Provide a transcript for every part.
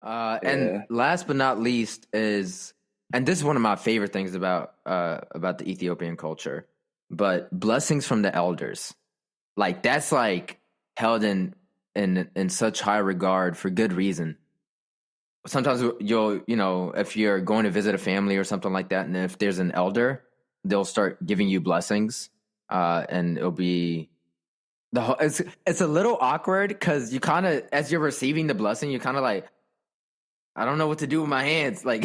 And last but not least is, and this is one of my favorite things about the Ethiopian culture, but blessings from the elders. Like that's like held in such high regard for good reason. Sometimes if you're going to visit a family or something like that, and if there's an elder, they'll start giving you blessings, and it'll be it's a little awkward because you kind of, as you're receiving the blessing, you're kind of like, I don't know what to do with my hands. Like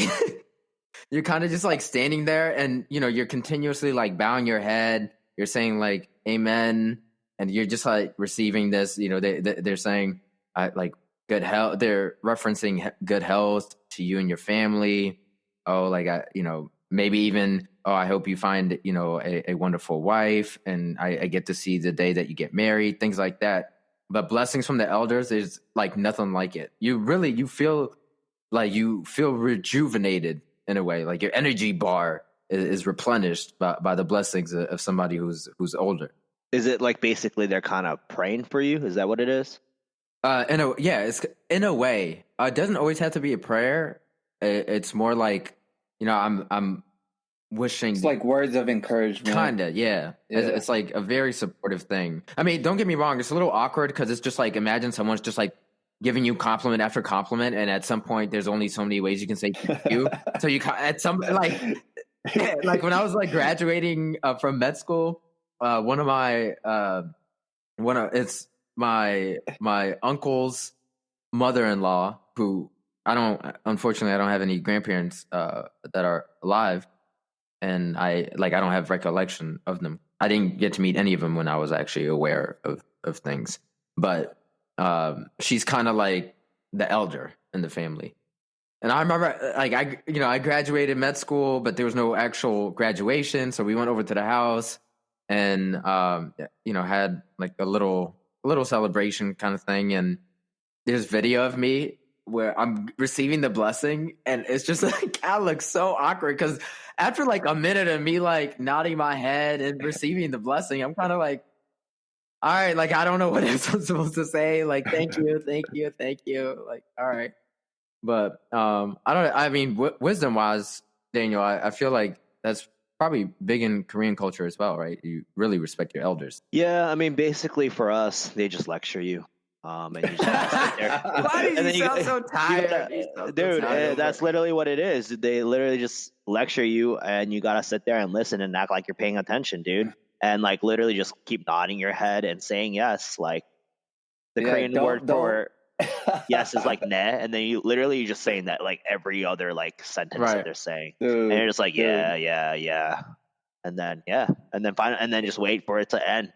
you're kind of just like standing there, and you're continuously like bowing your head. You're saying like amen, and you're just like receiving this. They're saying like good health. They're referencing good health to you and your family. Oh, like maybe even, oh, I hope you find a wonderful wife, and I get to see the day that you get married, things like that. But blessings from the elders is like nothing like it. You feel rejuvenated in a way, like your energy bar is replenished by the blessings of somebody who's older. Is it like basically they're kind of praying for you? Is that what it is? It's in a way. It doesn't always have to be a prayer. It's more like, I'm wishing. It's like words of encouragement. Kinda, yeah. It's like a very supportive thing. I mean, don't get me wrong. It's a little awkward because it's just like, imagine someone's just like giving you compliment after compliment, and at some point, there's only so many ways you can say thank you. So you at some like when I was like graduating from med school, it's my uncle's mother-in-law, who unfortunately I don't have any grandparents that are alive, and I don't have recollection of them. I didn't get to meet any of them when I was actually aware of things, but she's kind of like the elder in the family. And I remember I graduated med school, but there was no actual graduation, so we went over to the house and had like a little celebration kind of thing. And there's video of me where I'm receiving the blessing, and it's just like, I look so awkward because after like a minute of me like nodding my head and receiving the blessing, I'm kind of like, all right, like I don't know what I'm supposed to say. Like, thank you. Like, all right. But wisdom wise, Daniel, I feel like that's probably big in Korean culture as well, right? You really respect your elders. Yeah, I mean, basically for us, they just lecture you. And you just sit there. Why do you sound so tired? Dude, that's literally what it is. They literally just lecture you, and you gotta sit there and listen and act like you're paying attention, dude. And like literally just keep nodding your head and saying yes. Like the Korean word for yes is like ne, and then you're just saying that like every other like sentence that they're saying, and you're just like yeah, and then and then just wait for it to end.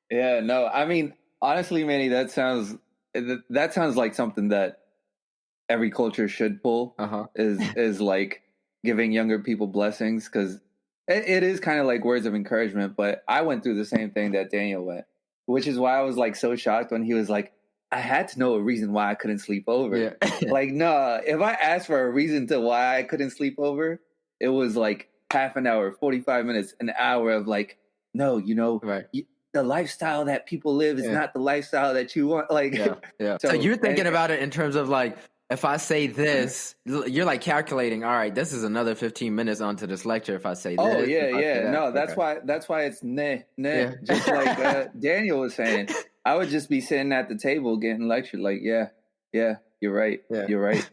Yeah, no, I mean, honestly, Manny, that sounds like something that every culture should pull. Is like giving younger people blessings, because it is kind of like words of encouragement. But I went through the same thing that Daniel went, which is why I was like so shocked when he was like, I had to know a reason why I couldn't sleep over. Yeah. Like, no, if I asked for a reason to why I couldn't sleep over, it was like half an hour, 45 minutes, an hour of like, no, the lifestyle that people live is not the lifestyle that you want. Like, So you're thinking about it in terms of like, if I say this, you're like calculating, all right, this is another 15 minutes onto this lecture if I say this. Oh, yeah. No, that's why it's ne. Yeah. Just like Daniel was saying. I would just be sitting at the table getting lectured like, yeah, you're right. Yeah. You're right.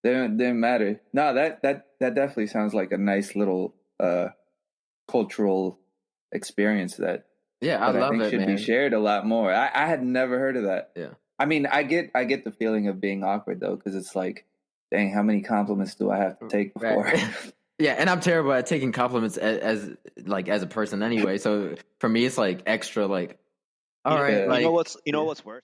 Didn't matter. No, that definitely sounds like a nice little cultural experience that I love think it, should man. be shared a lot more. I had never heard of that. Yeah. I mean, I get the feeling of being awkward though, because it's like, dang, how many compliments do I have to take before? Right. Yeah, and I'm terrible at taking compliments as a person anyway. So for me, it's like extra like, all right. Like, you know what's worse?